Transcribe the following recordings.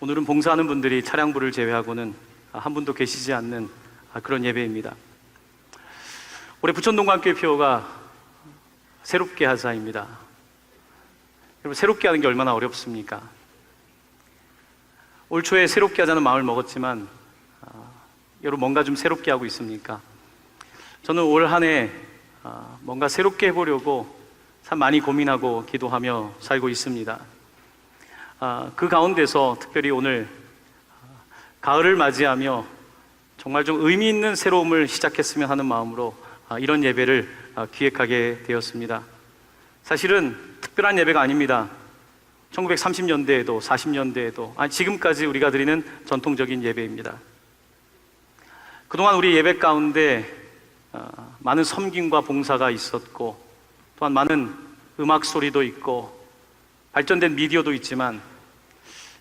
오늘은 봉사하는 분들이 차량부를 제외하고는 한 분도 계시지 않는 그런 예배입니다. 올해 부천동관교회 표어가 새롭게 하자입니다. 여러분, 새롭게 하는 게 얼마나 어렵습니까? 올 초에 새롭게 하자는 마음을 먹었지만 여러분, 뭔가 좀 새롭게 하고 있습니까? 저는 올 한 해 뭔가 새롭게 해보려고 참 많이 고민하고 기도하며 살고 있습니다. 그 가운데서 특별히 오늘 가을을 맞이하며 정말 좀 의미 있는 새로움을 시작했으면 하는 마음으로 이런 예배를 기획하게 되었습니다. 사실은 특별한 예배가 아닙니다. 1930년대에도 40년대에도 지금까지 우리가 드리는 전통적인 예배입니다. 그동안 우리 예배 가운데 많은 섬김과 봉사가 있었고, 또한 많은 음악 소리도 있고 발전된 미디어도 있지만,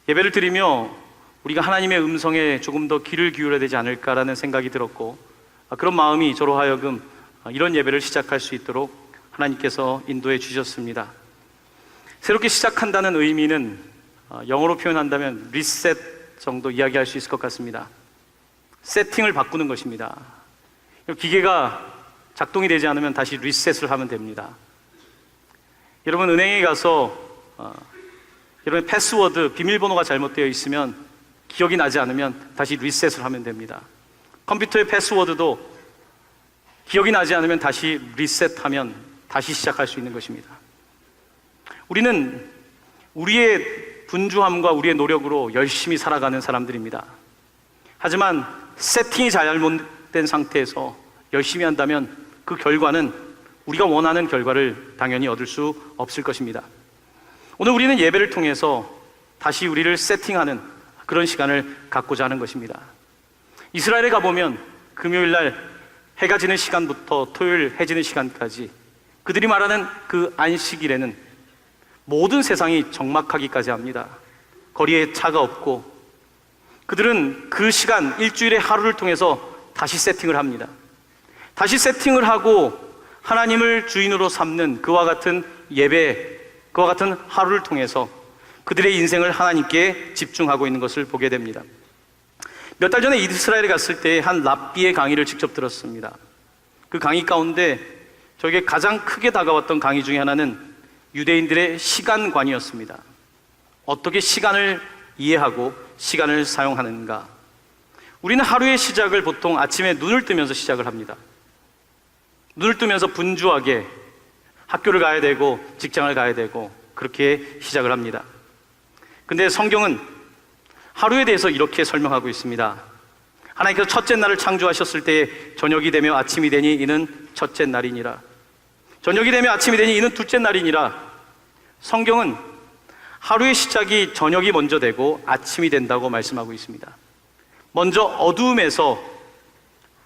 예배를 드리며 우리가 하나님의 음성에 조금 더 귀를 기울여야 되지 않을까라는 생각이 들었고, 그런 마음이 저로 하여금 이런 예배를 시작할 수 있도록 하나님께서 인도해 주셨습니다. 새롭게 시작한다는 의미는 영어로 표현한다면 리셋 정도 이야기할 수 있을 것 같습니다. 세팅을 바꾸는 것입니다. 기계가 작동이 되지 않으면 다시 리셋을 하면 됩니다. 여러분, 은행에 가서 여러분의 패스워드, 비밀번호가 잘못되어 있으면, 기억이 나지 않으면 다시 리셋을 하면 됩니다. 컴퓨터의 패스워드도 기억이 나지 않으면 다시 리셋하면 다시 시작할 수 있는 것입니다. 우리는 우리의 분주함과 우리의 노력으로 열심히 살아가는 사람들입니다. 하지만 세팅이 잘못된 상태에서 열심히 한다면 그 결과는 우리가 원하는 결과를 당연히 얻을 수 없을 것입니다. 오늘 우리는 예배를 통해서 다시 우리를 세팅하는 그런 시간을 갖고자 하는 것입니다. 이스라엘에 가보면 금요일 날 해가 지는 시간부터 토요일 해 지는 시간까지, 그들이 말하는 그 안식일에는 모든 세상이 적막하기까지 합니다. 거리에 차가 없고, 그들은 그 시간, 일주일의 하루를 통해서 다시 세팅을 합니다. 다시 세팅을 하고 하나님을 주인으로 삼는 그와 같은 예배, 그와 같은 하루를 통해서 그들의 인생을 하나님께 집중하고 있는 것을 보게 됩니다. 몇 달 전에 이스라엘에 갔을 때 한 랍비의 강의를 직접 들었습니다. 그 강의 가운데 저에게 가장 크게 다가왔던 강의 중에 하나는 유대인들의 시간관이었습니다. 어떻게 시간을 이해하고 시간을 사용하는가. 우리는 하루의 시작을 보통 아침에 눈을 뜨면서 시작을 합니다. 눈을 뜨면서 분주하게 학교를 가야 되고 직장을 가야 되고 그렇게 시작을 합니다. 근데 성경은 하루에 대해서 이렇게 설명하고 있습니다. 하나님께서 첫째 날을 창조하셨을 때 저녁이 되며 아침이 되니 이는 첫째 날이니라. 저녁이 되며 아침이 되니 이는 둘째 날이니라. 성경은 하루의 시작이 저녁이 먼저 되고 아침이 된다고 말씀하고 있습니다. 먼저 어두움에서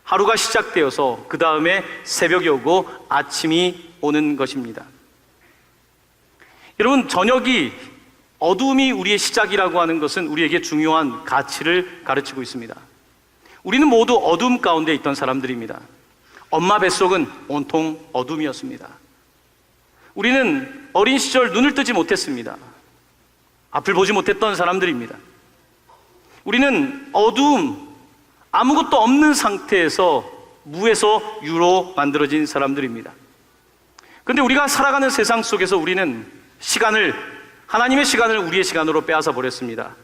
하루가 시작되어서 그 다음에 새벽이 오고 아침이 오는 것입니다. 여러분, 저녁이, 어두움이 우리의 시작이라고 하는 것은 우리에게 중요한 가치를 가르치고 있습니다. 우리는 모두 어둠 가운데 있던 사람들입니다. 엄마 뱃속은 온통 어둠이었습니다. 우리는 어린 시절 눈을 뜨지 못했습니다. 앞을 보지 못했던 사람들입니다. 우리는 어두움, 아무것도 없는 상태에서 무에서 유로 만들어진 사람들입니다. 그런데 우리가 살아가는 세상 속에서 우리는 하나님의 시간을 우리의 시간으로 빼앗아 버렸습니다.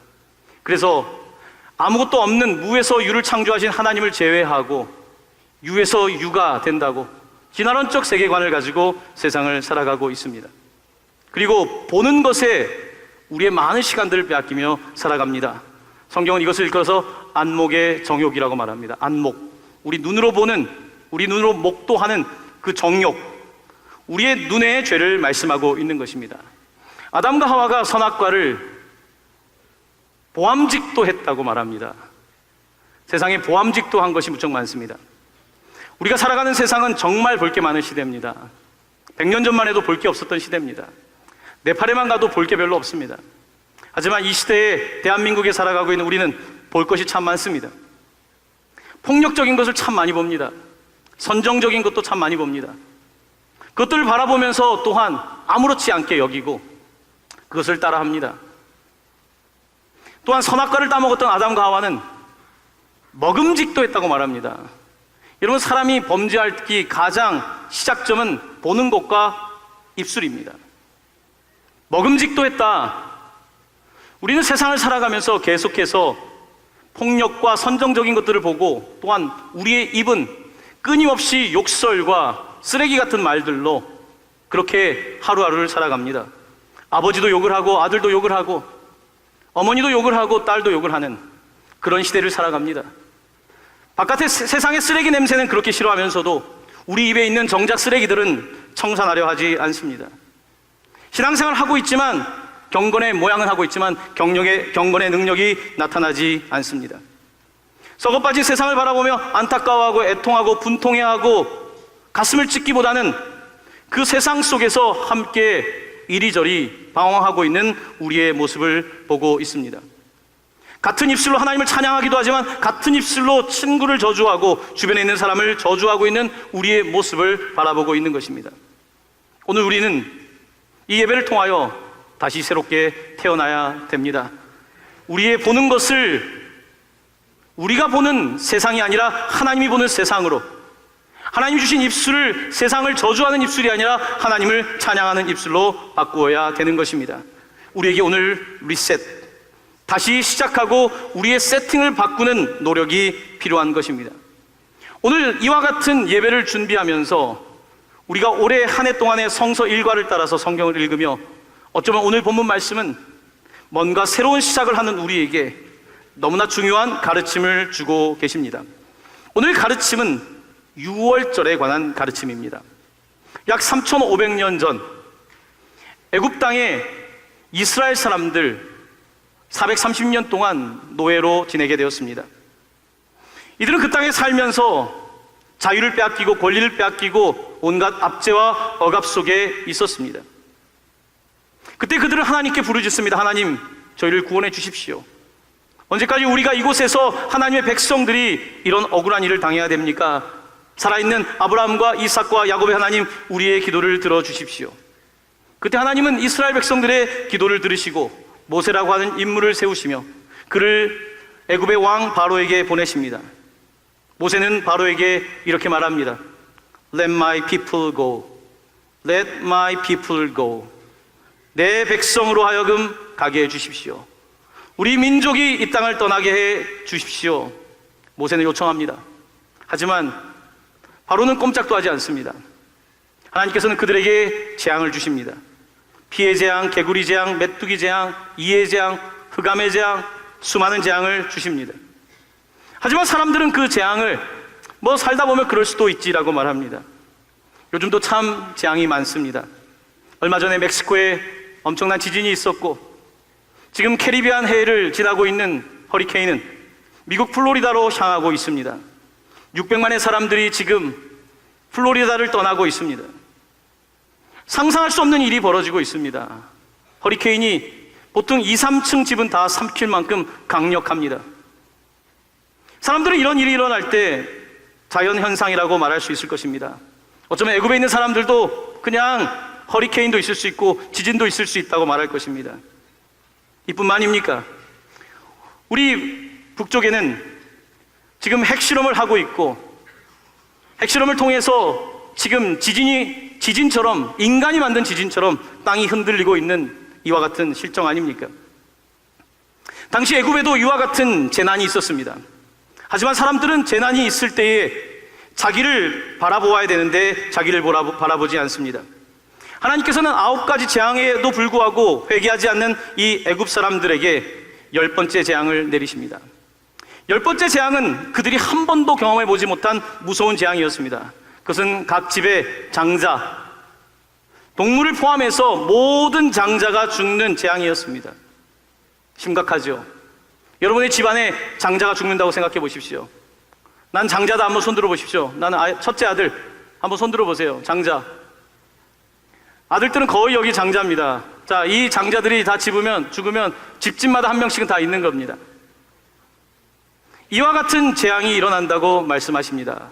그래서 아무것도 없는 무에서 유를 창조하신 하나님을 제외하고 유에서 유가 된다고 진화론적 세계관을 가지고 세상을 살아가고 있습니다. 그리고 보는 것에 우리의 많은 시간들을 빼앗기며 살아갑니다. 성경은 이것을 일컬어서 안목의 정욕이라고 말합니다. 안목, 우리 눈으로 보는, 우리 눈으로 목도하는 그 정욕, 우리의 눈의 죄를 말씀하고 있는 것입니다. 아담과 하와가 선악과를 보암직도 했다고 말합니다. 세상에 보암직도 한 것이 무척 많습니다. 우리가 살아가는 세상은 정말 볼 게 많은 시대입니다. 100년 전만 해도 볼 게 없었던 시대입니다. 네팔에만 가도 볼 게 별로 없습니다. 하지만 이 시대에 대한민국에 살아가고 있는 우리는 볼 것이 참 많습니다. 폭력적인 것을 참 많이 봅니다. 선정적인 것도 참 많이 봅니다. 그것들을 바라보면서 또한 아무렇지 않게 여기고 그것을 따라합니다. 또한 선악과를 따먹었던 아담과 하와는 먹음직도 했다고 말합니다. 여러분, 사람이 범죄할 때 가장 시작점은 보는 것과 입술입니다. 먹음직도 했다. 우리는 세상을 살아가면서 계속해서 폭력과 선정적인 것들을 보고, 또한 우리의 입은 끊임없이 욕설과 쓰레기 같은 말들로 그렇게 하루하루를 살아갑니다. 아버지도 욕을 하고 아들도 욕을 하고 어머니도 욕을 하고 딸도 욕을 하는 그런 시대를 살아갑니다. 바깥의 세상의 쓰레기 냄새는 그렇게 싫어하면서도 우리 입에 있는 정작 쓰레기들은 청산하려 하지 않습니다. 신앙생활을 하고 있지만, 경건의 모양은 하고 있지만 경건의 능력이 나타나지 않습니다. 썩어빠진 세상을 바라보며 안타까워하고 애통하고 분통해하고 가슴을 찢기보다는 그 세상 속에서 함께 이리저리 방황하고 있는 우리의 모습을 보고 있습니다. 같은 입술로 하나님을 찬양하기도 하지만 같은 입술로 친구를 저주하고 주변에 있는 사람을 저주하고 있는 우리의 모습을 바라보고 있는 것입니다. 오늘 우리는 이 예배를 통하여 다시 새롭게 태어나야 됩니다. 우리의 보는 것을 우리가 보는 세상이 아니라 하나님이 보는 세상으로, 하나님이 주신 입술을 세상을 저주하는 입술이 아니라 하나님을 찬양하는 입술로 바꾸어야 되는 것입니다. 우리에게 오늘 리셋, 다시 시작하고 우리의 세팅을 바꾸는 노력이 필요한 것입니다. 오늘 이와 같은 예배를 준비하면서 우리가 올해 한 해 동안의 성서 일과를 따라서 성경을 읽으며, 어쩌면 오늘 본문 말씀은 뭔가 새로운 시작을 하는 우리에게 너무나 중요한 가르침을 주고 계십니다. 오늘 가르침은 유월절에 관한 가르침입니다. 약 3,500년 전 애굽 땅에 이스라엘 사람들 430년 동안 노예로 지내게 되었습니다. 이들은 그 땅에 살면서 자유를 빼앗기고 권리를 빼앗기고 온갖 압제와 억압 속에 있었습니다. 그때 그들은 하나님께 부르짖습니다. 하나님, 저희를 구원해 주십시오. 언제까지 우리가 이곳에서 하나님의 백성들이 이런 억울한 일을 당해야 됩니까? 살아있는 아브라함과 이삭과 야곱의 하나님, 우리의 기도를 들어주십시오. 그때 하나님은 이스라엘 백성들의 기도를 들으시고 모세라고 하는 인물을 세우시며 그를 애굽의 왕 바로에게 보내십니다. 모세는 바로에게 이렇게 말합니다. Let my people go. Let my people go. 내 백성으로 하여금 가게 해 주십시오. 우리 민족이 이 땅을 떠나게 해 주십시오. 모세는 요청합니다. 하지만 바로는 꼼짝도 하지 않습니다. 하나님께서는 그들에게 재앙을 주십니다. 피의 재앙, 개구리 재앙, 메뚜기 재앙, 이의 재앙, 흑암의 재앙, 수많은 재앙을 주십니다. 하지만 사람들은 그 재앙을 살다 보면 그럴 수도 있지라고 말합니다. 요즘도 참 재앙이 많습니다. 얼마 전에 멕시코에 엄청난 지진이 있었고, 지금 캐리비안 해를 지나고 있는 허리케인은 미국 플로리다로 향하고 있습니다. 600만의 사람들이 지금 플로리다를 떠나고 있습니다. 상상할 수 없는 일이 벌어지고 있습니다. 허리케인이 보통 2, 3층 집은 다 삼킬 만큼 강력합니다. 사람들은 이런 일이 일어날 때 자연현상이라고 말할 수 있을 것입니다. 어쩌면 애굽에 있는 사람들도 그냥 허리케인도 있을 수 있고 지진도 있을 수 있다고 말할 것입니다. 이뿐만입니까? 우리 북쪽에는 지금 핵실험을 하고 있고, 핵실험을 통해서 지금 지진처럼, 인간이 만든 지진처럼 땅이 흔들리고 있는 이와 같은 실정 아닙니까? 당시 애굽에도 이와 같은 재난이 있었습니다. 하지만 사람들은 재난이 있을 때에 자기를 바라보아야 되는데 자기를 바라보지 않습니다. 하나님께서는 9가지 재앙에도 불구하고 회개하지 않는 이 애굽 사람들에게 10번째 재앙을 내리십니다. 10번째 재앙은 그들이 한 번도 경험해 보지 못한 무서운 재앙이었습니다. 그것은 각 집의 장자, 동물을 포함해서 모든 장자가 죽는 재앙이었습니다. 심각하죠? 여러분의 집안에 장자가 죽는다고 생각해 보십시오. 난 장자다, 한번 손들어 보십시오. 나는 첫째 아들, 한번 손들어 보세요. 장자. 아들들은 거의 여기 장자입니다. 자, 이 장자들이 다 죽으면 집집마다 한 명씩은 다 있는 겁니다. 이와 같은 재앙이 일어난다고 말씀하십니다.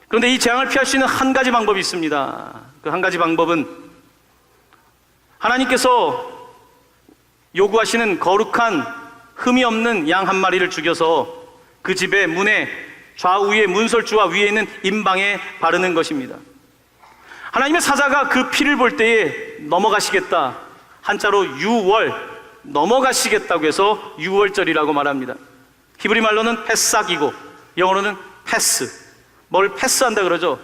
그런데 이 재앙을 피할 수 있는 한 가지 방법이 있습니다. 그 한 가지 방법은 하나님께서 요구하시는 거룩한 흠이 없는 양 한 마리를 죽여서 그 집의 문에 좌우에 문설주와 위에 있는 임방에 바르는 것입니다. 하나님의 사자가 그 피를 볼 때에 넘어가시겠다, 한자로 유월, 넘어가시겠다고 해서 유월절이라고 말합니다. 히브리 말로는 패삭이고 영어로는 패스. 뭘 패스한다 그러죠?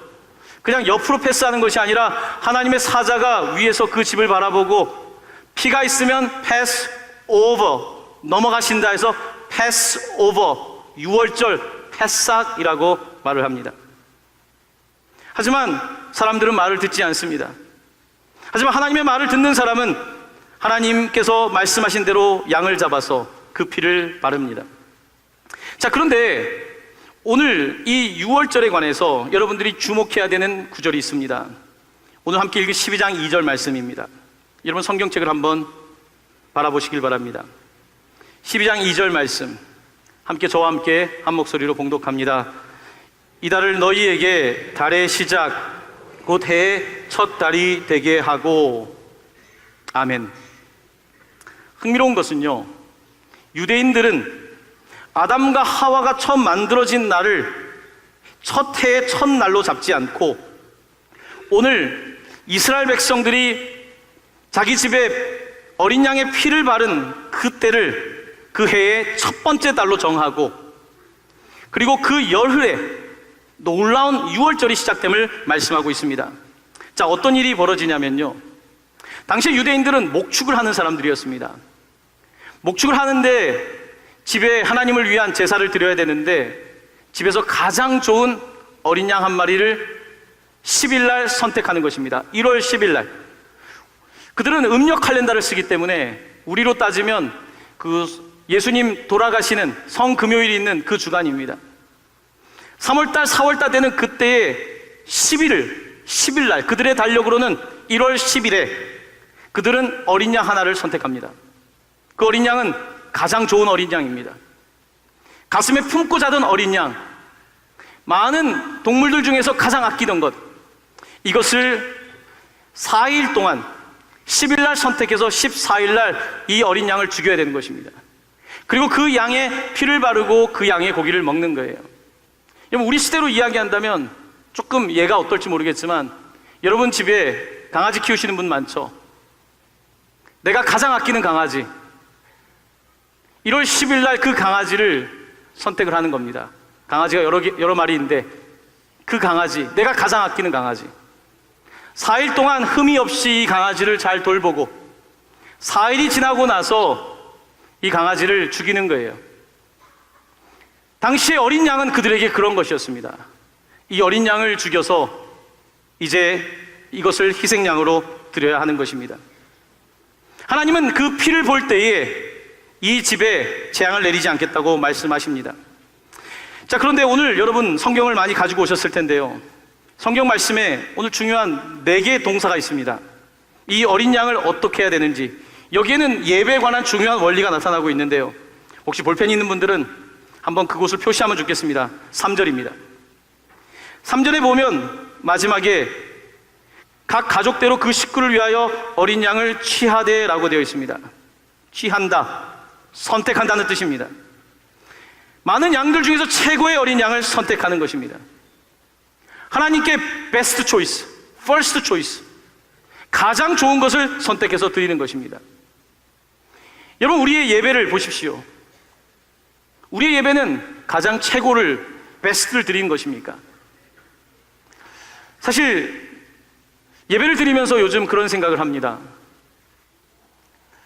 그냥 옆으로 패스하는 것이 아니라 하나님의 사자가 위에서 그 집을 바라보고 피가 있으면 패스 오버, 넘어가신다 해서 패스 오버, 유월절 패삭이라고 말을 합니다. 하지만 사람들은 말을 듣지 않습니다. 하지만 하나님의 말을 듣는 사람은 하나님께서 말씀하신 대로 양을 잡아서 그 피를 바릅니다. 자, 그런데 오늘 이 6월절에 관해서 여러분들이 주목해야 되는 구절이 있습니다. 오늘 함께 읽은 12장 2절 말씀입니다. 여러분 성경책을 한번 바라보시길 바랍니다. 12장 2절 말씀, 함께 저와 함께 한 목소리로 봉독합니다. 이달을 너희에게 달의 시작 곧 해의 첫 달이 되게 하고. 아멘. 흥미로운 것은요, 유대인들은 아담과 하와가 처음 만들어진 날을 첫 해의 첫날로 잡지 않고 오늘 이스라엘 백성들이 자기 집에 어린 양의 피를 바른 그 때를 그 해의 첫 번째 달로 정하고, 그리고 그 열흘에 놀라운 6월절이 시작됨을 말씀하고 있습니다. 자, 어떤 일이 벌어지냐면요, 당시 유대인들은 목축을 하는 사람들이었습니다. 목축을 하는데 집에 하나님을 위한 제사를 드려야 되는데 집에서 가장 좋은 어린 양 한 마리를 10일 날 선택하는 것입니다. 1월 10일 날. 그들은 음력 칼렌더를 쓰기 때문에 우리로 따지면 그 예수님 돌아가시는 성금요일이 있는 그 주간입니다. 3월달, 4월달 되는 그때에 10일 날, 그들의 달력으로는 1월 10일에 그들은 어린 양 하나를 선택합니다. 그 어린 양은 가장 좋은 어린 양입니다. 가슴에 품고 자던 어린 양, 많은 동물들 중에서 가장 아끼던 것, 이것을 4일 동안 10일 날 선택해서 14일 날 이 어린 양을 죽여야 되는 것입니다. 그리고 그 양의 피를 바르고 그 양의 고기를 먹는 거예요. 여러분, 우리 시대로 이야기한다면 조금 얘가 어떨지 모르겠지만 여러분 집에 강아지 키우시는 분 많죠? 내가 가장 아끼는 강아지, 1월 10일 날 그 강아지를 선택을 하는 겁니다. 강아지가 여러 마리인데 그 강아지, 내가 가장 아끼는 강아지, 4일 동안 흠이 없이 이 강아지를 잘 돌보고 4일이 지나고 나서 이 강아지를 죽이는 거예요. 당시의 어린 양은 그들에게 그런 것이었습니다. 이 어린 양을 죽여서 이제 이것을 희생양으로 드려야 하는 것입니다. 하나님은 그 피를 볼 때에 이 집에 재앙을 내리지 않겠다고 말씀하십니다. 자, 그런데 오늘 여러분 성경을 많이 가지고 오셨을 텐데요, 성경 말씀에 오늘 중요한 4개의 동사가 있습니다. 이 어린 양을 어떻게 해야 되는지, 여기에는 예배에 관한 중요한 원리가 나타나고 있는데요, 혹시 볼펜이 있는 분들은 한번 그곳을 표시하면 좋겠습니다. 3절입니다. 3절에 보면 마지막에 각 가족대로 그 식구를 위하여 어린 양을 취하되 라고 되어 있습니다. 취한다, 선택한다는 뜻입니다. 많은 양들 중에서 최고의 어린 양을 선택하는 것입니다. 하나님께 베스트 초이스, 퍼스트 초이스, 가장 좋은 것을 선택해서 드리는 것입니다. 여러분, 우리의 예배를 보십시오. 우리의 예배는 가장 최고를, 베스트를 드리는 것입니까? 사실 예배를 드리면서 요즘 그런 생각을 합니다.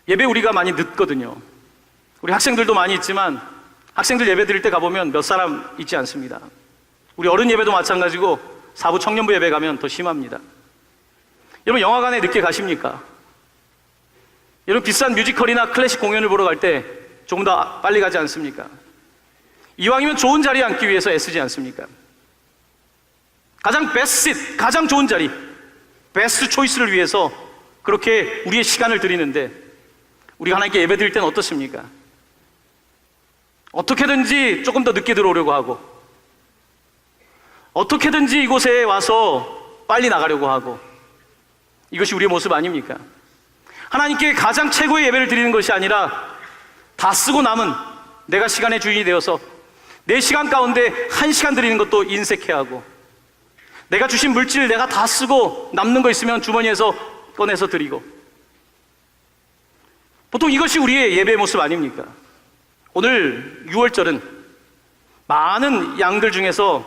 예배 우리가 많이 늦거든요. 우리 학생들도 많이 있지만 학생들 예배 드릴 때 가보면 몇 사람 있지 않습니다. 우리 어른 예배도 마찬가지고 사부 청년부 예배 가면 더 심합니다. 여러분, 영화관에 늦게 가십니까? 여러분, 비싼 뮤지컬이나 클래식 공연을 보러 갈 때 조금 더 빨리 가지 않습니까? 이왕이면 좋은 자리에 앉기 위해서 애쓰지 않습니까? 가장 베스트 시, 가장 좋은 자리, 베스트 초이스를 위해서 그렇게 우리의 시간을 드리는데 우리가 하나님께 예배 드릴 때는 어떻습니까? 어떻게든지 조금 더 늦게 들어오려고 하고, 어떻게든지 이곳에 와서 빨리 나가려고 하고, 이것이 우리의 모습 아닙니까? 하나님께 가장 최고의 예배를 드리는 것이 아니라 다 쓰고 남은 내가 시간의 주인이 되어서 내 시간 가운데 1시간 드리는 것도 인색해하고, 내가 주신 물질 내가 다 쓰고 남는 거 있으면 주머니에서 꺼내서 드리고, 보통 이것이 우리의 예배의 모습 아닙니까? 오늘 6월절은 많은 양들 중에서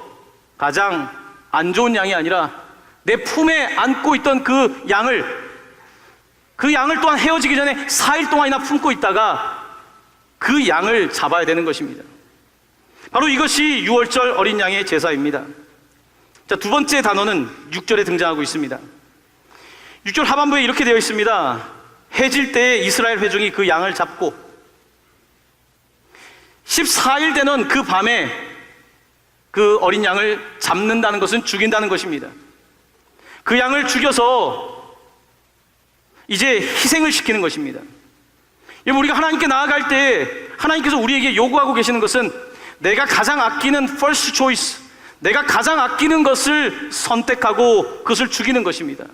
가장 안 좋은 양이 아니라 내 품에 안고 있던 그 양을 또한 헤어지기 전에 4일 동안이나 품고 있다가 그 양을 잡아야 되는 것입니다. 바로 이것이 6월절 어린 양의 제사입니다. 자, 두 번째 단어는 6절에 등장하고 있습니다. 6절 하반부에 이렇게 되어 있습니다. 해질 때에 이스라엘 회중이 그 양을 잡고 14일 되는 그 밤에 그 어린 양을 잡는다는 것은 죽인다는 것입니다. 그 양을 죽여서 이제 희생을 시키는 것입니다. 여러분, 우리가 하나님께 나아갈 때 하나님께서 우리에게 요구하고 계시는 것은 내가 가장 아끼는 first choice, 내가 가장 아끼는 것을 선택하고 그것을 죽이는 것입니다.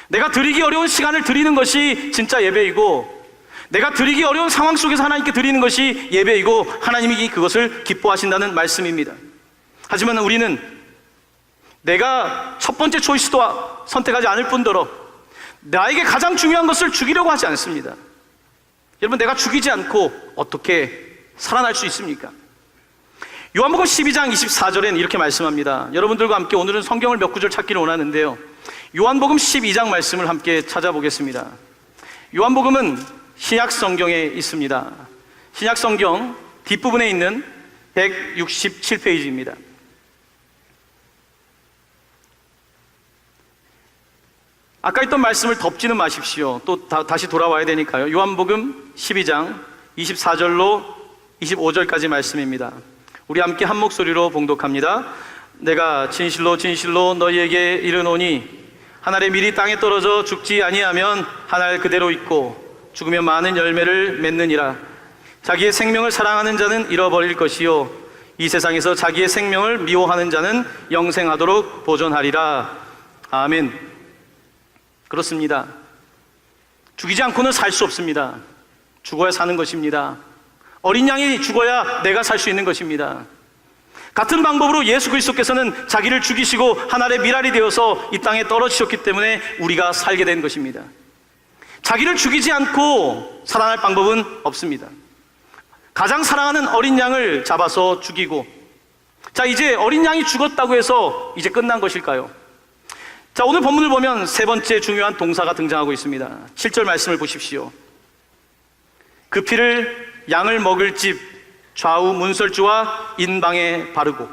내가 드리기 어려운 시간을 드리는 것이 진짜 예배이고, 내가 드리기 어려운 상황 속에서 하나님께 드리는 것이 예배이고, 하나님이 그것을 기뻐하신다는 말씀입니다. 하지만 우리는 내가 첫 번째 초이스도 선택하지 않을 뿐더러 나에게 가장 중요한 것을 죽이려고 하지 않습니다. 여러분, 내가 죽이지 않고 어떻게 살아날 수 있습니까? 요한복음 12장 24절에는 이렇게 말씀합니다. 여러분들과 함께 오늘은 성경을 몇 구절 찾기를 원하는데요, 요한복음 12장 말씀을 함께 찾아보겠습니다. 요한복음은 신약 성경에 있습니다. 신약 성경 뒷부분에 있는 167페이지입니다. 아까 있던 말씀을 덮지는 마십시오. 또 다시 돌아와야 되니까요. 요한복음 12장 24절로 25절까지 말씀입니다. 우리 함께 한 목소리로 봉독합니다. 내가 진실로 진실로 너희에게 이르노니 한 알의 밀이 땅에 떨어져 죽지 아니하면 한 알 그대로 있고 죽으면 많은 열매를 맺느니라. 자기의 생명을 사랑하는 자는 잃어버릴 것이요 이 세상에서 자기의 생명을 미워하는 자는 영생하도록 보존하리라. 아멘. 그렇습니다. 죽이지 않고는 살 수 없습니다. 죽어야 사는 것입니다. 어린 양이 죽어야 내가 살 수 있는 것입니다. 같은 방법으로 예수 그리스도께서는 자기를 죽이시고 한 알의 밀알이 되어서 이 땅에 떨어지셨기 때문에 우리가 살게 된 것입니다. 자기를 죽이지 않고 살아날 방법은 없습니다. 가장 사랑하는 어린 양을 잡아서 죽이고, 자, 이제 어린 양이 죽었다고 해서 이제 끝난 것일까요? 자, 오늘 본문을 보면 세 번째 중요한 동사가 등장하고 있습니다. 7절 말씀을 보십시오. 그 피를 양을 먹을 집 좌우 문설주와 인방에 바르고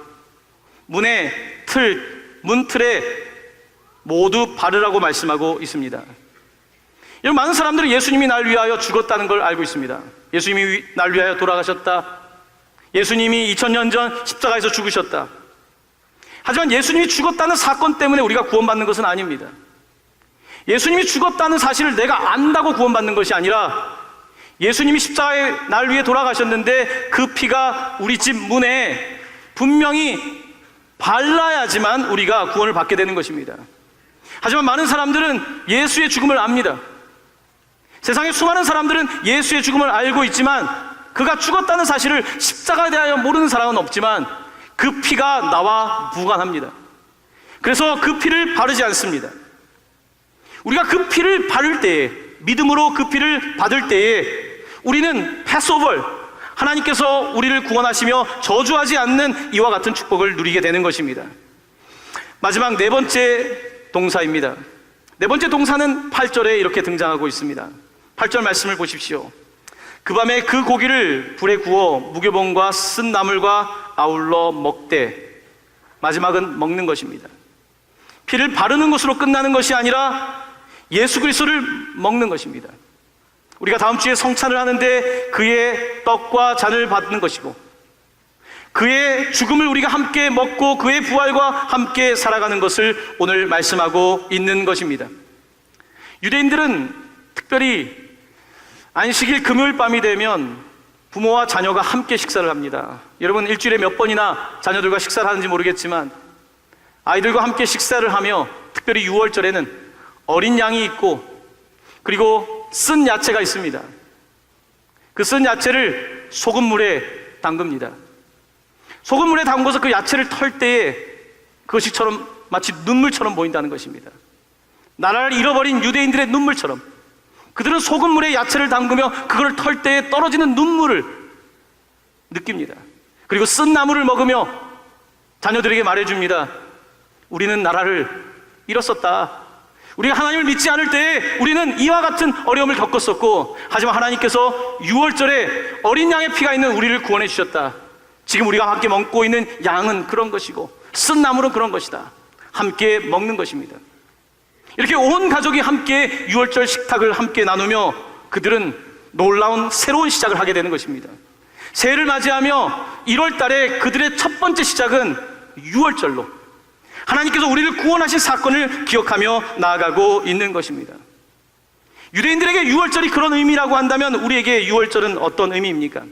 문의 문틀에 모두 바르라고 말씀하고 있습니다. 여러분, 많은 사람들은 예수님이 날 위하여 죽었다는 걸 알고 있습니다. 예수님이 날 위하여 돌아가셨다. 예수님이 2000년 전 십자가에서 죽으셨다. 하지만 예수님이 죽었다는 사건 때문에 우리가 구원받는 것은 아닙니다. 예수님이 죽었다는 사실을 내가 안다고 구원받는 것이 아니라 예수님이 십자가에 날 위해 돌아가셨는데 그 피가 우리 집 문에 분명히 발라야지만 우리가 구원을 받게 되는 것입니다. 하지만 많은 사람들은 예수의 죽음을 압니다. 세상의 수많은 사람들은 예수의 죽음을 알고 있지만 그가 죽었다는 사실을 십자가에 대하여 모르는 사람은 없지만 그 피가 나와 무관합니다. 그래서 그 피를 바르지 않습니다. 우리가 그 피를 바를 때에, 믿음으로 그 피를 받을 때에 우리는 패스오버, 하나님께서 우리를 구원하시며 저주하지 않는 이와 같은 축복을 누리게 되는 것입니다. 마지막 네 번째 동사입니다. 네 번째 동사는 8절에 이렇게 등장하고 있습니다. 8절 말씀을 보십시오. 그 밤에 그 고기를 불에 구워 무교봉과 쓴 나물과 아울러 먹되, 마지막은 먹는 것입니다. 피를 바르는 것으로 끝나는 것이 아니라 예수 그리스도를 먹는 것입니다. 우리가 다음 주에 성찬을 하는데 그의 떡과 잔을 받는 것이고, 그의 죽음을 우리가 함께 먹고 그의 부활과 함께 살아가는 것을 오늘 말씀하고 있는 것입니다. 유대인들은 특별히 안식일 금요일 밤이 되면 부모와 자녀가 함께 식사를 합니다. 여러분, 일주일에 몇 번이나 자녀들과 식사를 하는지 모르겠지만 아이들과 함께 식사를 하며, 특별히 6월절에는 어린 양이 있고 그리고 쓴 야채가 있습니다. 그 쓴 야채를 소금물에 담급니다. 소금물에 담궈서 그 야채를 털 때에 그것이처럼 마치 눈물처럼 보인다는 것입니다. 나라를 잃어버린 유대인들의 눈물처럼 그들은 소금물에 야채를 담그며 그걸 털 때에 떨어지는 눈물을 느낍니다. 그리고 쓴 나물을 먹으며 자녀들에게 말해줍니다. 우리는 나라를 잃었었다. 우리가 하나님을 믿지 않을 때에 우리는 이와 같은 어려움을 겪었었고, 하지만 하나님께서 유월절에 어린 양의 피가 있는 우리를 구원해 주셨다. 지금 우리가 함께 먹고 있는 양은 그런 것이고 쓴 나물은 그런 것이다. 함께 먹는 것입니다. 이렇게 온 가족이 함께 유월절 식탁을 함께 나누며 그들은 놀라운 새로운 시작을 하게 되는 것입니다. 새해를 맞이하며 1월 달에 그들의 첫 번째 시작은 유월절로 하나님께서 우리를 구원하신 사건을 기억하며 나아가고 있는 것입니다. 유대인들에게 유월절이 그런 의미라고 한다면 우리에게 유월절은 어떤 의미입니까?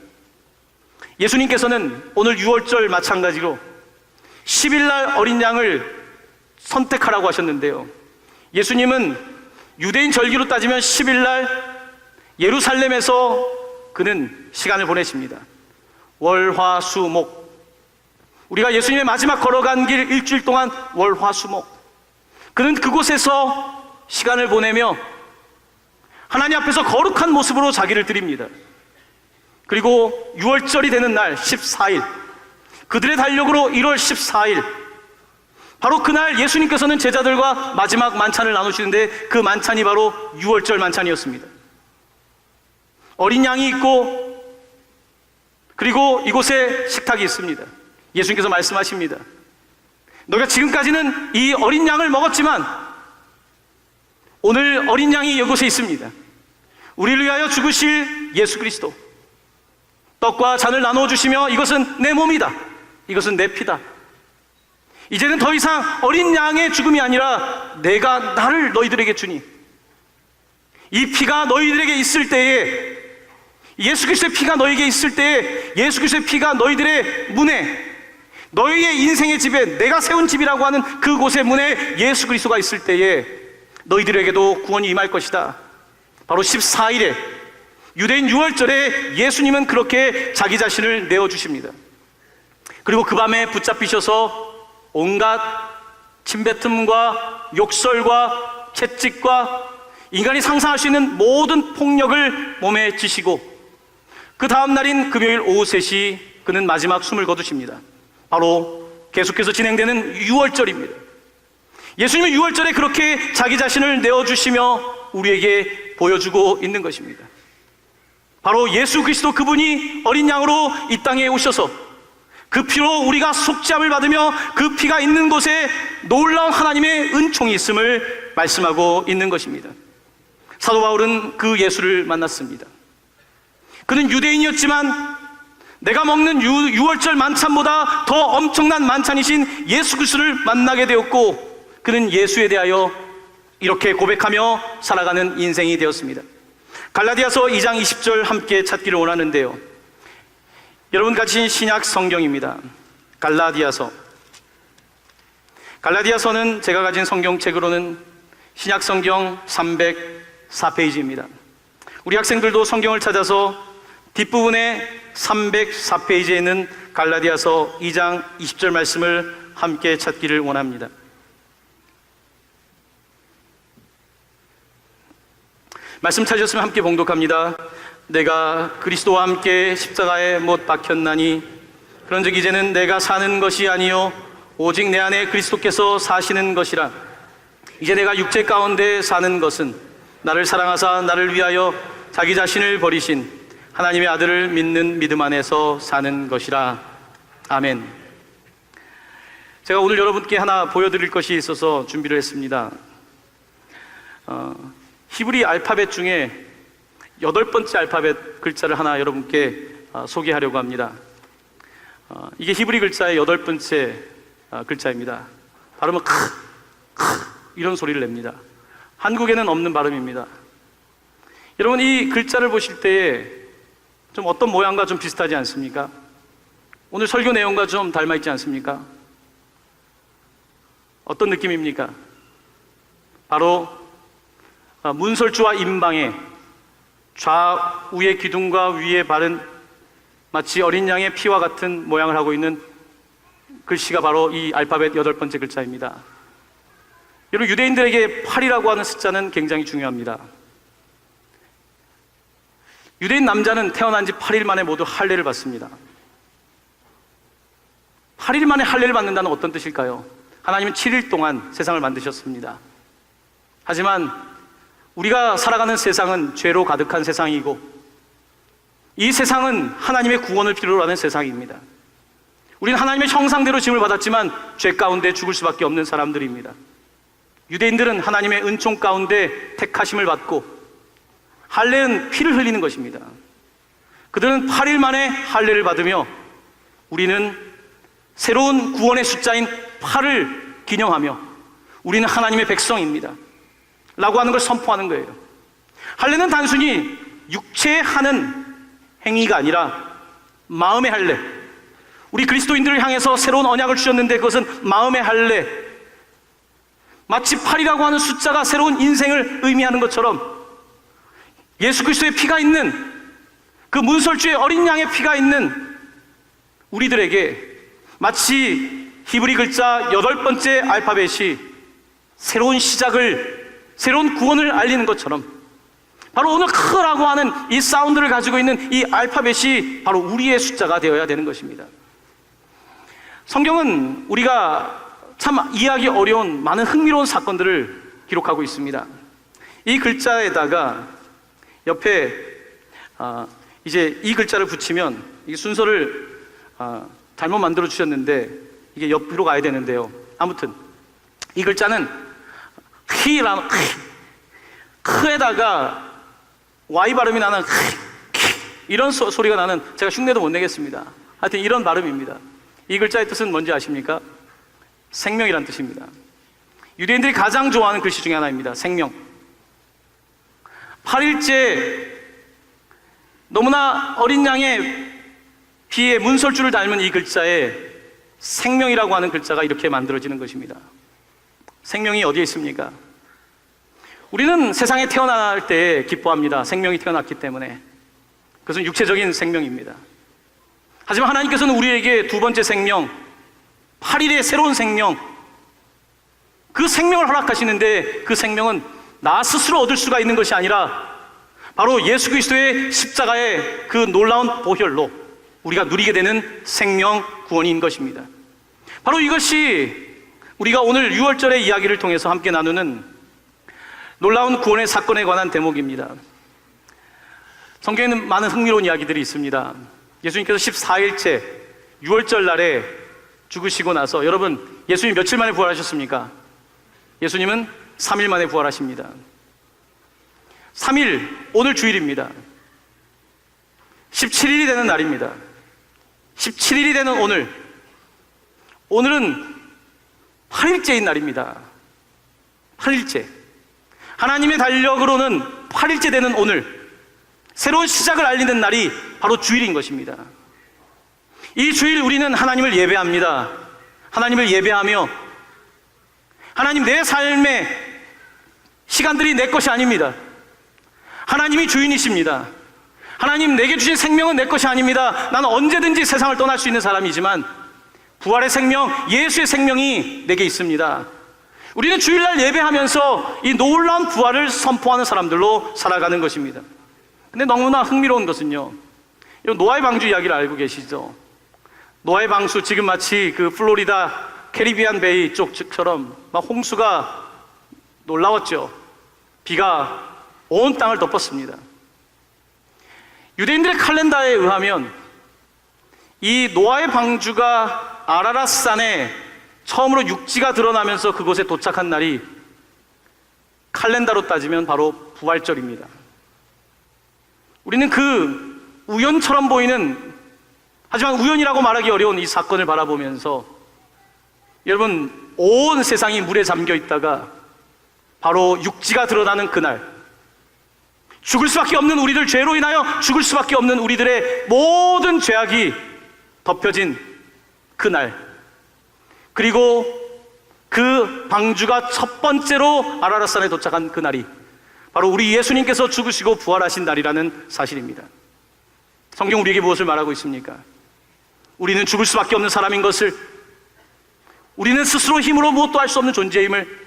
예수님께서는 오늘 유월절 마찬가지로 10일날 어린 양을 선택하라고 하셨는데요, 예수님은 유대인 절기로 따지면 10일날 예루살렘에서 그는 시간을 보내십니다. 월, 화, 수, 목, 우리가 예수님의 마지막 걸어간 길 일주일 동안 월, 화, 수, 목, 그는 그곳에서 시간을 보내며 하나님 앞에서 거룩한 모습으로 자기를 드립니다. 그리고 유월절이 되는 날 14일, 그들의 달력으로 1월 14일, 바로 그날 예수님께서는 제자들과 마지막 만찬을 나누시는데 그 만찬이 바로 유월절 만찬이었습니다. 어린 양이 있고 그리고 이곳에 식탁이 있습니다. 예수님께서 말씀하십니다. 너희가 지금까지는 이 어린 양을 먹었지만 오늘 어린 양이 이곳에 있습니다. 우리를 위하여 죽으실 예수 그리스도, 떡과 잔을 나누어 주시며 이것은 내 몸이다, 이것은 내 피다. 이제는 더 이상 어린 양의 죽음이 아니라 내가 나를 너희들에게 주니, 이 피가 너희들에게 있을 때에, 예수 그리스도의 피가 너희에게 있을 때에, 예수 그리스도의 피가 너희들의 문에, 너희의 인생의 집에, 내가 세운 집이라고 하는 그곳의 문에 예수 그리스도가 있을 때에 너희들에게도 구원이 임할 것이다. 바로 14일에 유대인 유월절에 예수님은 그렇게 자기 자신을 내어주십니다. 그리고 그 밤에 붙잡히셔서 온갖 침뱉음과 욕설과 채찍과 인간이 상상할 수 있는 모든 폭력을 몸에 지시고, 그 다음 날인 금요일 오후 3시 그는 마지막 숨을 거두십니다. 바로 계속해서 진행되는 유월절입니다. 예수님은 유월절에 그렇게 자기 자신을 내어주시며 우리에게 보여주고 있는 것입니다. 바로 예수 그리스도, 그분이 어린 양으로 이 땅에 오셔서 그 피로 우리가 속죄함을 받으며 그 피가 있는 곳에 놀라운 하나님의 은총이 있음을 말씀하고 있는 것입니다. 사도 바울은 그 예수를 만났습니다. 그는 유대인이었지만 내가 먹는 유월절 만찬보다 더 엄청난 만찬이신 예수 그리스도를 만나게 되었고, 그는 예수에 대하여 이렇게 고백하며 살아가는 인생이 되었습니다. 갈라디아서 2장 20절 함께 찾기를 원하는데요, 여러분 가진 신약 성경입니다. 갈라디아서는 제가 가진 성경책으로는 신약 성경 304페이지입니다. 우리 학생들도 성경을 찾아서 뒷부분에 304페이지에 있는 갈라디아서 2장 20절 말씀을 함께 찾기를 원합니다. 말씀 찾으셨으면 함께 봉독합니다. 내가 그리스도와 함께 십자가에 못 박혔나니 그런즉 이제는 내가 사는 것이 아니요 오직 내 안에 그리스도께서 사시는 것이라. 이제 내가 육체 가운데 사는 것은 나를 사랑하사 나를 위하여 자기 자신을 버리신 하나님의 아들을 믿는 믿음 안에서 사는 것이라. 아멘. 제가 오늘 여러분께 하나 보여드릴 것이 있어서 준비를 했습니다. 히브리 알파벳 중에 8번째 알파벳 글자를 하나 여러분께 소개하려고 합니다. 이게 히브리 글자의 8번째 글자입니다. 발음은 크 이런 소리를 냅니다. 한국에는 없는 발음입니다. 여러분, 이 글자를 보실 때에 좀 어떤 모양과 좀 비슷하지 않습니까? 오늘 설교 내용과 좀 닮아 있지 않습니까? 어떤 느낌입니까? 바로 문설주와 임방의 좌우의 기둥과 위에 발은 마치 어린 양의 피와 같은 모양을 하고 있는 글씨가 바로 이 알파벳 8번째 글자입니다. 여러분, 유대인들에게 8이라고 하는 숫자는 굉장히 중요합니다. 유대인 남자는 태어난 지 8일 만에 모두 할례를 받습니다. 8일 만에 할례를 받는다는 어떤 뜻일까요? 하나님은 7일 동안 세상을 만드셨습니다. 하지만 우리가 살아가는 세상은 죄로 가득한 세상이고, 이 세상은 하나님의 구원을 필요로 하는 세상입니다. 우리는 하나님의 형상대로 지음을 받았지만 죄 가운데 죽을 수밖에 없는 사람들입니다. 유대인들은 하나님의 은총 가운데 택하심을 받고, 할례는 피를 흘리는 것입니다. 그들은 8일 만에 할례를 받으며, 우리는 새로운 구원의 숫자인 8을 기념하며 우리는 하나님의 백성입니다 라고 하는 걸 선포하는 거예요. 할례는 단순히 육체에 하는 행위가 아니라 마음의 할례, 우리 그리스도인들을 향해서 새로운 언약을 주셨는데 그것은 마음의 할례, 마치 8이라고 하는 숫자가 새로운 인생을 의미하는 것처럼 예수 그리스도의 피가 있는, 그 문설주의 어린 양의 피가 있는 우리들에게 마치 히브리 글자 8번째 알파벳이 새로운 시작을, 새로운 구원을 알리는 것처럼 바로 오늘 크라고 하는 이 사운드를 가지고 있는 이 알파벳이 바로 우리의 숫자가 되어야 되는 것입니다. 성경은 우리가 참 이해하기 어려운 많은 흥미로운 사건들을 기록하고 있습니다. 이 글자에다가 옆에 이제 이 글자를 붙이면 이 순서를 잘못 만들어 주셨는데 이게 옆으로 가야 되는데요. 아무튼 이 글자는 히라는 크에다가 Y 발음이 나는 이런 소리가 나는, 제가 흉내도 못 내겠습니다. 하여튼 이런 발음입니다. 이 글자의 뜻은 뭔지 아십니까? 생명이란 뜻입니다. 유대인들이 가장 좋아하는 글씨 중에 하나입니다. 생명. 8일째 너무나 어린 양의 피의 문설주를 닮은 이 글자에 생명이라고 하는 글자가 이렇게 만들어지는 것입니다. 생명이 어디에 있습니까? 우리는 세상에 태어날 때 기뻐합니다. 생명이 태어났기 때문에. 그것은 육체적인 생명입니다. 하지만 하나님께서는 우리에게 두 번째 생명, 8일의 새로운 생명, 그 생명을 허락하시는데 그 생명은 나 스스로 얻을 수가 있는 것이 아니라 바로 예수 그리스도의 십자가의 그 놀라운 보혈로 우리가 누리게 되는 생명 구원인 것입니다. 바로 이것이 우리가 오늘 6월절의 이야기를 통해서 함께 나누는 놀라운 구원의 사건에 관한 대목입니다. 성경에는 많은 흥미로운 이야기들이 있습니다. 예수님께서 14일째 6월절 날에 죽으시고 나서, 여러분, 예수님 며칠 만에 부활하셨습니까? 예수님은 3일 만에 부활하십니다. 3일, 오늘 주일입니다. 17일이 되는 날입니다. 17일이 되는 오늘은 8일째인 날입니다. 8일째. 하나님의 달력으로는 8일째 되는 오늘, 새로운 시작을 알리는 날이 바로 주일인 것입니다. 이 주일 우리는 하나님을 예배합니다. 하나님을 예배하며, 하나님, 내 삶의 시간들이 내 것이 아닙니다. 하나님이 주인이십니다. 하나님, 내게 주신 생명은 내 것이 아닙니다. 나는 언제든지 세상을 떠날 수 있는 사람이지만 부활의 생명, 예수의 생명이 내게 있습니다. 우리는 주일날 예배하면서 이 놀라운 부활을 선포하는 사람들로 살아가는 것입니다. 근데 너무나 흥미로운 것은요, 노아의 방주 이야기를 알고 계시죠? 노아의 방수, 지금 마치 그 플로리다 캐리비안 베이 쪽처럼 막 홍수가 놀라웠죠. 비가 온 땅을 덮었습니다. 유대인들의 칼렌다에 의하면 이 노아의 방주가 아라랏산에 처음으로 육지가 드러나면서 그곳에 도착한 날이 칼렌다로 따지면 바로 부활절입니다. 우리는 그 우연처럼 보이는, 하지만 우연이라고 말하기 어려운 이 사건을 바라보면서, 여러분, 온 세상이 물에 잠겨 있다가 바로 육지가 드러나는 그날, 죽을 수밖에 없는 우리들, 죄로 인하여 죽을 수밖에 없는 우리들의 모든 죄악이 덮여진 그날, 그리고 그 방주가 첫 번째로 아라랏산에 도착한 그날이 바로 우리 예수님께서 죽으시고 부활하신 날이라는 사실입니다. 성경 우리에게 무엇을 말하고 있습니까? 우리는 죽을 수밖에 없는 사람인 것을, 우리는 스스로 힘으로 무엇도 할 수 없는 존재임을,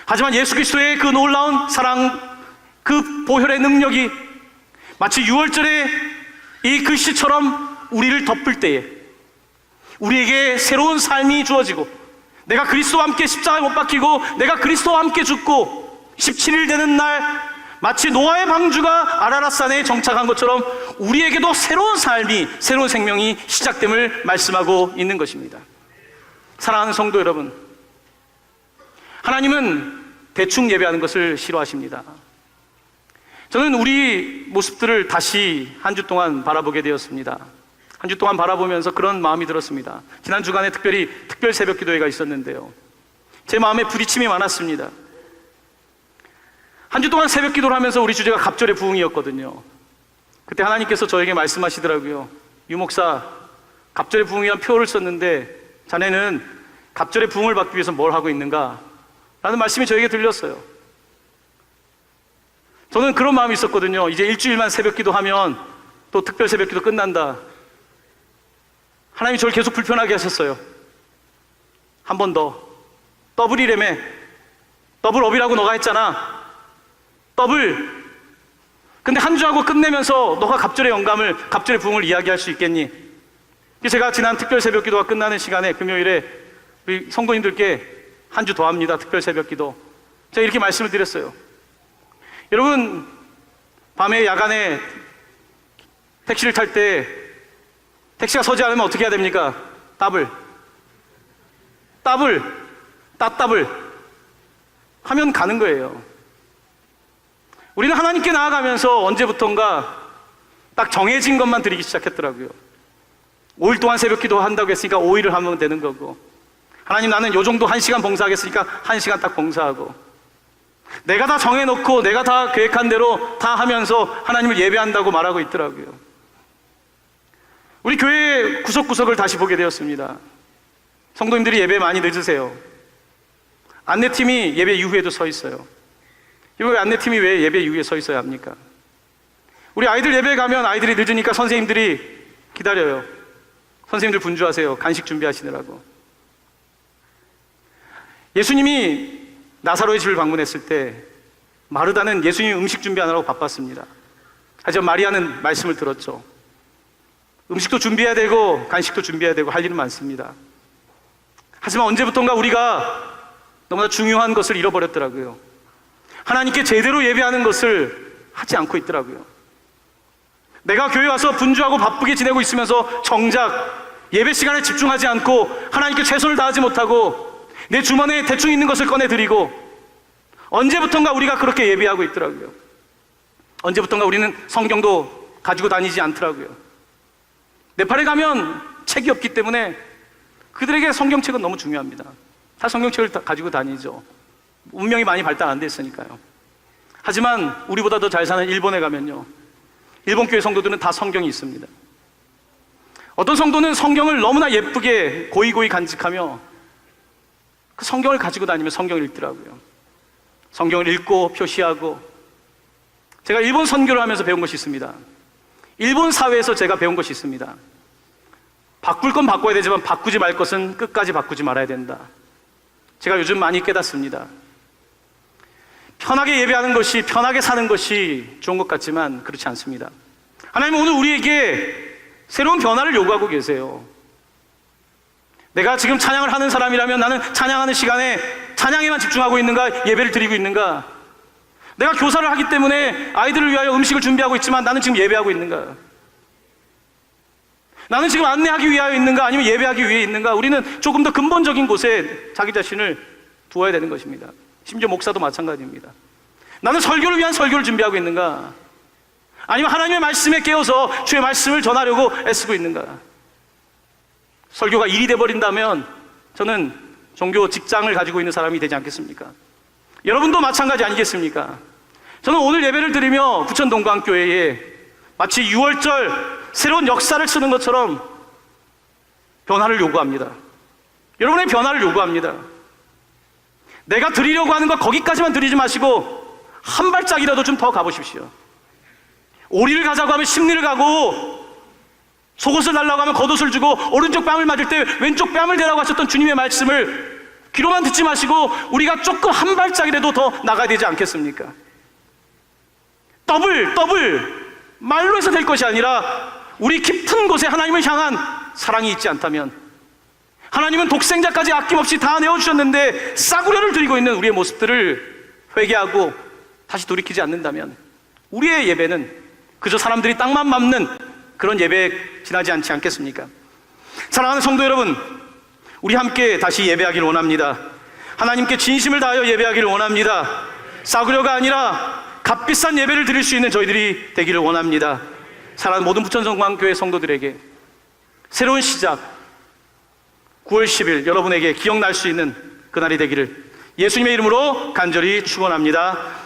하지만 예수 그리스도의 그 놀라운 사랑, 그 보혈의 능력이 마치 6월절의 이 글씨처럼 우리를 덮을 때에 우리에게 새로운 삶이 주어지고, 내가 그리스도와 함께 십자가에 못 박히고 내가 그리스도와 함께 죽고 17일 되는 날 마치 노아의 방주가 아라랏산에 정착한 것처럼 우리에게도 새로운 삶이, 새로운 생명이 시작됨을 말씀하고 있는 것입니다. 사랑하는 성도 여러분, 하나님은 대충 예배하는 것을 싫어하십니다. 저는 우리 모습들을 다시 한 주 동안 바라보게 되었습니다. 한 주 동안 바라보면서 그런 마음이 들었습니다. 지난 주간에 특별히 특별 새벽 기도회가 있었는데요, 제 마음에 부딪힘이 많았습니다. 한 주 동안 새벽 기도를 하면서 우리 주제가 갑절의 부흥이었거든요. 그때 하나님께서 저에게 말씀하시더라고요. 유 목사, 갑절의 부흥이란 표어를 썼는데 자네는 갑절의 부흥을 받기 위해서 뭘 하고 있는가? 라는 말씀이 저에게 들렸어요. 저는 그런 마음이 있었거든요. 이제 일주일만 새벽 기도하면 또 특별 새벽 기도 끝난다. 하나님이 저를 계속 불편하게 하셨어요. 한 번 더. 더블이라며. 더블업이라고 너가 했잖아. 더블. 근데 한 주 하고 끝내면서 너가 갑절의 영감을, 갑절의 부흥을 이야기할 수 있겠니? 제가 지난 특별 새벽 기도가 끝나는 시간에 금요일에 우리 성도님들께 한 주 더 합니다. 특별 새벽 기도. 제가 이렇게 말씀을 드렸어요. 여러분, 밤에 야간에 택시를 탈 때 택시가 서지 않으면 어떻게 해야 됩니까? 더블 하면 가는 거예요. 우리는 하나님께 나아가면서 언제부턴가 딱 정해진 것만 드리기 시작했더라고요. 5일 동안 새벽 기도 한다고 했으니까 5일을 하면 되는 거고, 하나님 나는 요 정도 1시간 봉사하겠으니까 1시간 딱 봉사하고, 내가 다 정해놓고 내가 다 계획한 대로 다 하면서 하나님을 예배한다고 말하고 있더라고요. 우리 교회 구석구석을 다시 보게 되었습니다. 성도님들이 예배 많이 늦으세요. 안내팀이 예배 이후에도 서 있어요. 왜 안내팀이 왜 예배 이후에 서 있어야 합니까? 우리 아이들 예배 가면 아이들이 늦으니까 선생님들이 기다려요. 선생님들 분주하세요. 간식 준비하시느라고. 예수님이 나사로의 집을 방문했을 때 마르다는 예수님 음식 준비하느라고 바빴습니다. 하지만 마리아는 말씀을 들었죠. 음식도 준비해야 되고 간식도 준비해야 되고 할 일은 많습니다. 하지만 언제부턴가 우리가 너무나 중요한 것을 잃어버렸더라고요. 하나님께 제대로 예배하는 것을 하지 않고 있더라고요. 내가 교회 와서 분주하고 바쁘게 지내고 있으면서 정작 예배 시간에 집중하지 않고 하나님께 최선을 다하지 못하고 내 주머니에 대충 있는 것을 꺼내드리고, 언제부턴가 우리가 그렇게 예배하고 있더라고요. 언제부턴가 우리는 성경도 가지고 다니지 않더라고요. 네팔에 가면 책이 없기 때문에 그들에게 성경책은 너무 중요합니다. 다 성경책을 다 가지고 다니죠. 문명이 많이 발달 안 됐으니까요. 하지만 우리보다 더 잘 사는 일본에 가면요, 일본 교회 성도들은 다 성경이 있습니다. 어떤 성도는 성경을 너무나 예쁘게 고이고이 간직하며 그 성경을 가지고 다니며 성경을 읽더라고요. 성경을 읽고 표시하고. 제가 일본 선교를 하면서 배운 것이 있습니다. 일본 사회에서 제가 배운 것이 있습니다. 바꿀 건 바꿔야 되지만 바꾸지 말 것은 끝까지 바꾸지 말아야 된다. 제가 요즘 많이 깨닫습니다. 편하게 예배하는 것이, 편하게 사는 것이 좋은 것 같지만 그렇지 않습니다. 하나님은 오늘 우리에게 새로운 변화를 요구하고 계세요. 내가 지금 찬양을 하는 사람이라면 나는 찬양하는 시간에 찬양에만 집중하고 있는가? 예배를 드리고 있는가? 내가 교사를 하기 때문에 아이들을 위하여 음식을 준비하고 있지만 나는 지금 예배하고 있는가? 나는 지금 안내하기 위하여 있는가? 아니면 예배하기 위해 있는가? 우리는 조금 더 근본적인 곳에 자기 자신을 두어야 되는 것입니다. 심지어 목사도 마찬가지입니다. 나는 설교를 위한 설교를 준비하고 있는가? 아니면 하나님의 말씀에 깨어서 주의 말씀을 전하려고 애쓰고 있는가? 설교가 일이 돼버린다면 저는 종교 직장을 가지고 있는 사람이 되지 않겠습니까? 여러분도 마찬가지 아니겠습니까? 저는 오늘 예배를 드리며 부천 동광교회에 마치 6월절 새로운 역사를 쓰는 것처럼 변화를 요구합니다. 여러분의 변화를 요구합니다. 내가 드리려고 하는 것 거기까지만 드리지 마시고 한 발짝이라도 좀 더 가보십시오. 오리를 가자고 하면 십리를 가고, 속옷을 달라고 하면 겉옷을 주고, 오른쪽 뺨을 맞을 때 왼쪽 뺨을 대라고 하셨던 주님의 말씀을 귀로만 듣지 마시고 우리가 조금 한 발짝이라도 더 나가야 되지 않겠습니까? 더블 말로 해서 될 것이 아니라 우리 깊은 곳에 하나님을 향한 사랑이 있지 않다면, 하나님은 독생자까지 아낌없이 다 내어주셨는데 싸구려를 드리고 있는 우리의 모습들을 회개하고 다시 돌이키지 않는다면 우리의 예배는 그저 사람들이 땅만 밟는 그런 예배에 지나지 않지 않겠습니까? 사랑하는 성도 여러분, 우리 함께 다시 예배하기를 원합니다. 하나님께 진심을 다하여 예배하기를 원합니다. 싸구려가 아니라 값비싼 예배를 드릴 수 있는 저희들이 되기를 원합니다. 사랑하는 모든 부천성광교회 성도들에게 새로운 시작, 9월 10일 여러분에게 기억날 수 있는 그날이 되기를 예수님의 이름으로 간절히 축원합니다.